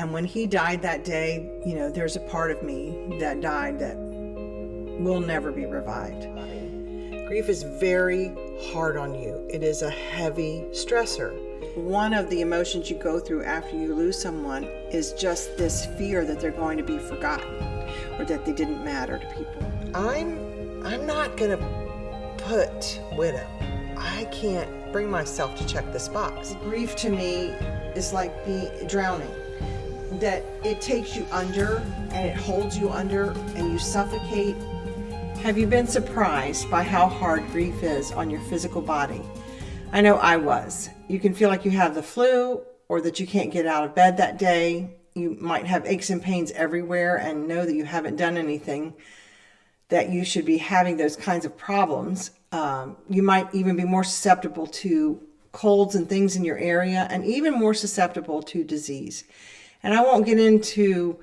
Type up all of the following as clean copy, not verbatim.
And when he died that day, there's a part of me that died that will never be revived. Grief is very hard on you. It is a heavy stressor. One of the emotions you go through after you lose someone is just this fear that they're going to be forgotten or that they didn't matter to people. I'm not going to put widow. I can't bring myself to check this box. Grief to me is like drowning. That it takes you under and it holds you under and you suffocate. Have you been surprised by how hard grief is on your physical body? I know I was. You can feel like you have the flu or that you can't get out of bed that day. You might have aches and pains everywhere and know that you haven't done anything that you should be having those kinds of problems. You might even be more susceptible to colds and things in your area and even more susceptible to disease. And I won't get into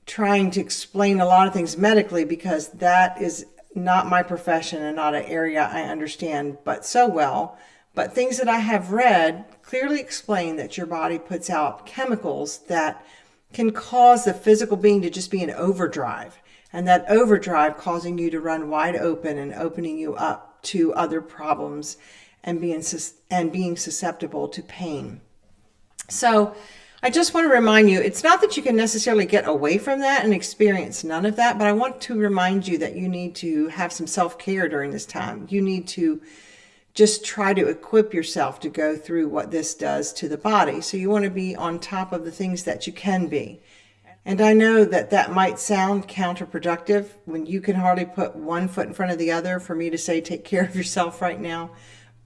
trying to explain a lot of things medically because that is not my profession and not an area I understand but so well. But things that I have read clearly explain that your body puts out chemicals that can cause the physical being to just be in overdrive. And that overdrive causing you to run wide open and opening you up to other problems and being susceptible to pain. So I just want to remind you, it's not that you can necessarily get away from that and experience none of that, but I want to remind you that you need to have some self-care during this time. You need to just try to equip yourself to go through what this does to the body. So you want to be on top of the things that you can be. And I know that that might sound counterproductive when you can hardly put one foot in front of the other for me to say, take care of yourself right now.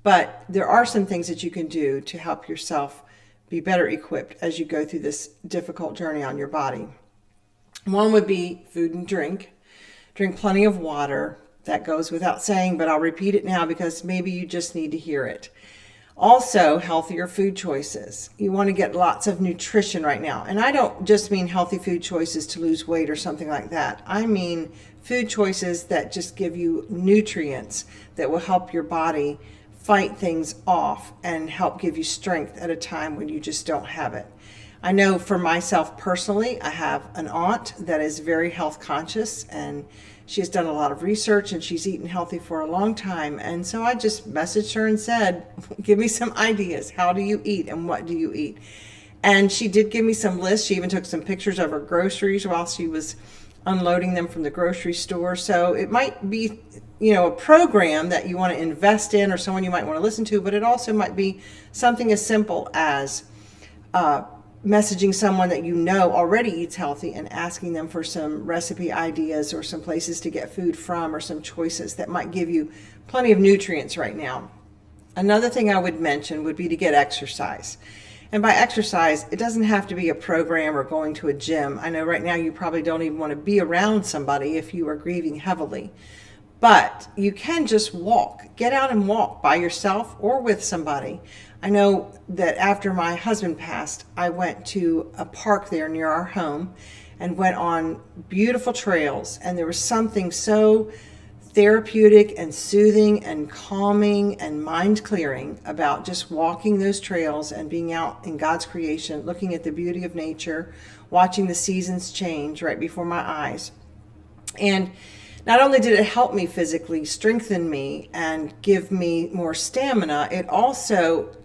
But there are some things that you can do to help yourself be better equipped as you go through this difficult journey on your body. One would be food and drink. Drink plenty of water. That goes without saying, but I'll repeat it now because maybe you just need to hear it. Also, healthier food choices. You want to get lots of nutrition right now. And I don't just mean healthy food choices to lose weight or something like that. I mean food choices that just give you nutrients that will help your body fight things off and help give you strength at a time when you just don't have it. I know for myself personally, I have an aunt that is very health conscious and she has done a lot of research and she's eaten healthy for a long time. And so I just messaged her and said, give me some ideas. How do you eat and what do you eat? And she did give me some lists. She even took some pictures of her groceries while she was unloading them from the grocery store. So it might be, a program that you want to invest in or someone you might want to listen to, but it also might be something as simple as messaging someone that you know already eats healthy and asking them for some recipe ideas or some places to get food from or some choices that might give you plenty of nutrients right now. Another thing I would mention would be to get exercise. And by exercise, it doesn't have to be a program or going to a gym. I know right now you probably don't even want to be around somebody if you are grieving heavily. But you can just walk. Get out and walk by yourself or with somebody. I know that after my husband passed, I went to a park there near our home and went on beautiful trails. And there was something so therapeutic and soothing and calming and mind clearing about just walking those trails and being out in God's creation, looking at the beauty of nature, watching the seasons change right before my eyes. And not only did it help me physically, strengthen me, and give me more stamina, it also,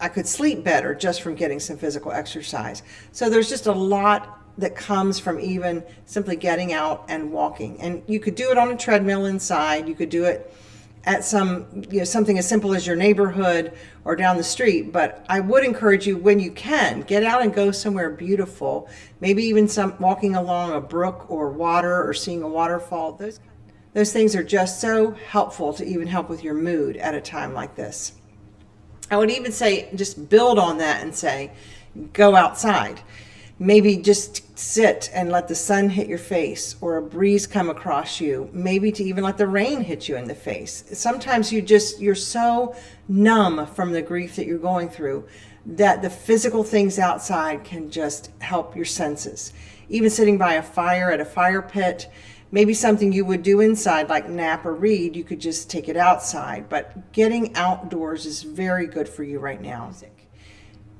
I could sleep better just from getting some physical exercise. So there's just a lot that comes from even simply getting out and walking. And you could do it on a treadmill inside. You could do it at something as simple as your neighborhood or down the street. But I would encourage you, when you can, get out and go somewhere beautiful, maybe even walking along a brook or water or seeing a waterfall. Those things are just so helpful to even help with your mood at a time like this. I would even say just build on that and say, go outside. Maybe just sit and let the sun hit your face or a breeze come across you. Maybe to even let the rain hit you in the face. Sometimes you're so numb from the grief that you're going through that the physical things outside can just help your senses. Even sitting by a fire at a fire pit, maybe something you would do inside like nap or read, you could just take it outside. But getting outdoors is very good for you right now.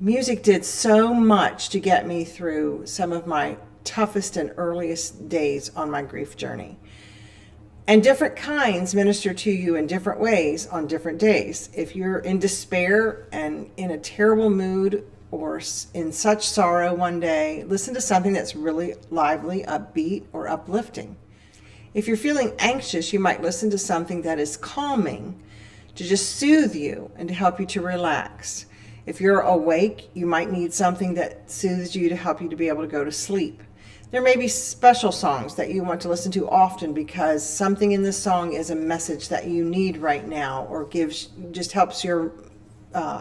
Music did so much to get me through some of my toughest and earliest days on my grief journey. And different kinds minister to you in different ways on different days. If you're in despair and in a terrible mood or in such sorrow one day, listen to something that's really lively, upbeat, or uplifting. If you're feeling anxious, you might listen to something that is calming to just soothe you and to help you to relax. If you're awake, you might need something that soothes you to help you to be able to go to sleep. There may be special songs that you want to listen to often because something in this song is a message that you need right now, or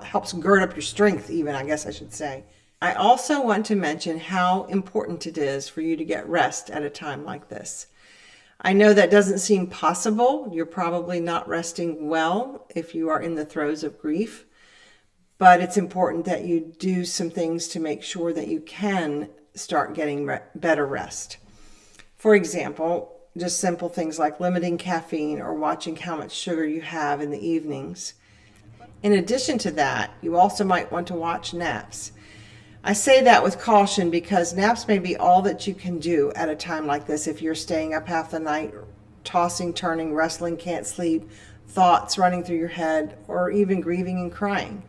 helps gird up your strength even, I guess I should say. I also want to mention how important it is for you to get rest at a time like this. I know that doesn't seem possible. You're probably not resting well if you are in the throes of grief, but it's important that you do some things to make sure that you can start getting better rest. For example, just simple things like limiting caffeine or watching how much sugar you have in the evenings. In addition to that, you also might want to watch naps. I say that with caution because naps may be all that you can do at a time like this if you're staying up half the night, tossing, turning, wrestling, can't sleep, thoughts running through your head, or even grieving and crying.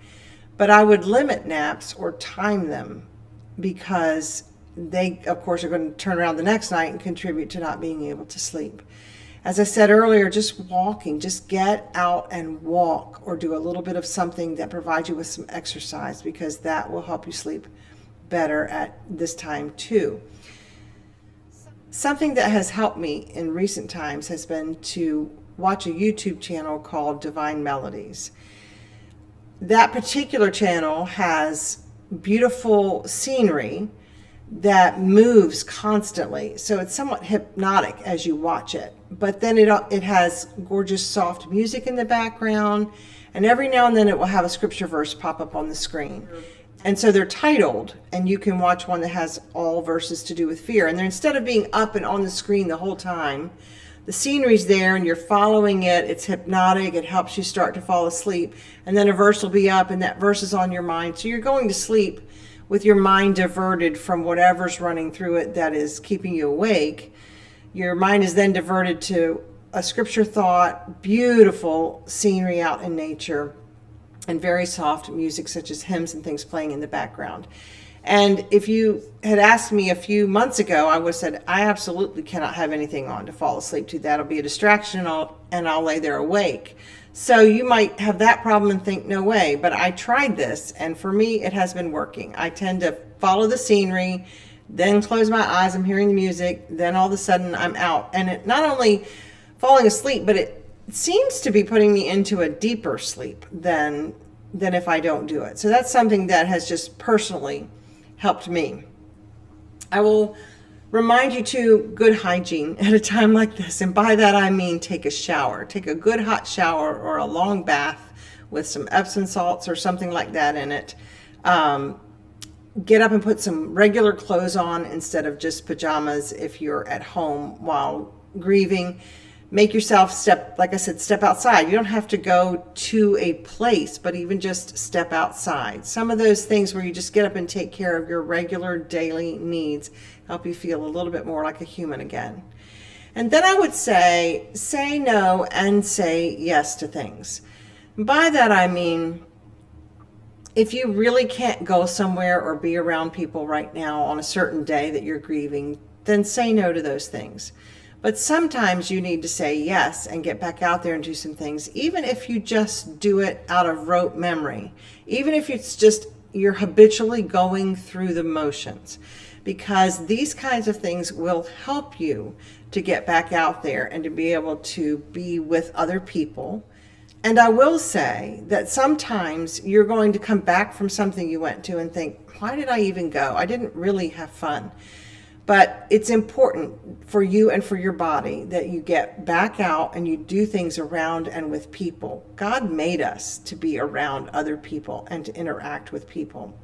But I would limit naps or time them because they, of course, are going to turn around the next night and contribute to not being able to sleep. As I said earlier, just walking, just get out and walk or do a little bit of something that provides you with some exercise, because that will help you sleep better at this time too. Something that has helped me in recent times has been to watch a YouTube channel called Divine Melodies. That particular channel has beautiful scenery that moves constantly, so it's somewhat hypnotic as you watch it. But then it has gorgeous soft music in the background, and every now and then it will have a scripture verse pop up on the screen. And so they're titled, and you can watch one that has all verses to do with fear. And they're, instead of being up and on the screen the whole time, the scenery's there and you're following it. It's hypnotic. It helps you start to fall asleep. And then a verse will be up and that verse is on your mind. So you're going to sleep with your mind diverted from whatever's running through it that is keeping you awake. Your mind is then diverted to a scripture thought, beautiful scenery out in nature, and very soft music such as hymns and things playing in the background. And if you had asked me a few months ago, I would have said, I absolutely cannot have anything on to fall asleep to. That'll be a distraction, and I'll lay there awake. So you might have that problem and think, no way. But I tried this, and for me, it has been working. I tend to follow the scenery, then close my eyes, I'm hearing the music, then all of a sudden I'm out. And it not only falling asleep, but it seems to be putting me into a deeper sleep than if I don't do it. So that's something that has just personally helped me. I will remind you to good hygiene at a time like this. And by that I mean take a shower. Take a good hot shower or a long bath with some Epsom salts or something like that in it. Get up and put some regular clothes on instead of just pajamas if you're at home while grieving. Make yourself step outside. You don't have to go to a place, but even just step outside. Some of those things where you just get up and take care of your regular daily needs help you feel a little bit more like a human again. And then I would say no and say yes to things. By that I mean, if you really can't go somewhere or be around people right now on a certain day that you're grieving, then say no to those things. But sometimes you need to say yes and get back out there and do some things, even if you just do it out of rote memory, even if it's just you're habitually going through the motions, because these kinds of things will help you to get back out there and to be able to be with other people. And I will say that sometimes you're going to come back from something you went to and think, why did I even go? I didn't really have fun. But it's important for you and for your body that you get back out and you do things around and with people. God made us to be around other people and to interact with people.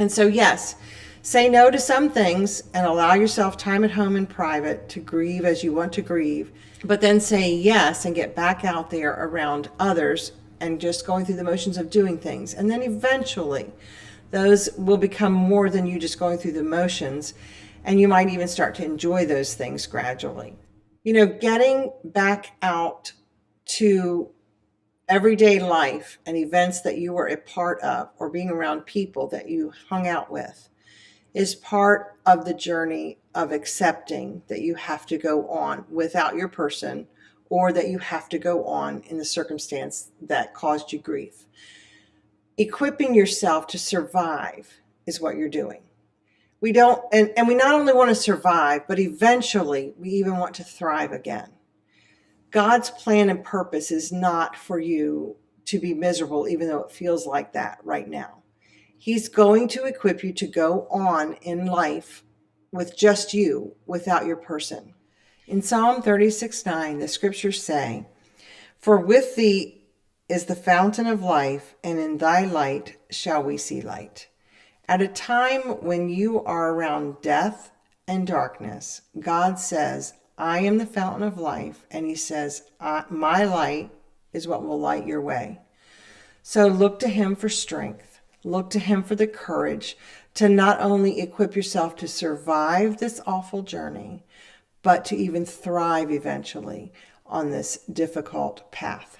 And so, yes, say no to some things and allow yourself time at home in private to grieve as you want to grieve. But then say yes and get back out there around others and just going through the motions of doing things. And then eventually, Those will become more than you just going through the motions, and you might even start to enjoy those things gradually. Getting back out to everyday life and events that you were a part of, or being around people that you hung out with, is part of the journey of accepting that you have to go on without your person, or that you have to go on in the circumstance that caused you grief. Equipping yourself to survive is what you're doing. We don't, and we not only want to survive, but eventually we even want to thrive again. God's plan and purpose is not for you to be miserable, even though it feels like that right now. He's going to equip you to go on in life with just you, without your person. In Psalm 36:9, the scriptures say, "For with thee is the fountain of life, and in thy light shall we see light." At a time when you are around death and darkness, God says, "I am the fountain of life," and he says, "My light is what will light your way." So look to him for strength. Look to him for the courage to not only equip yourself to survive this awful journey, but to even thrive eventually on this difficult path.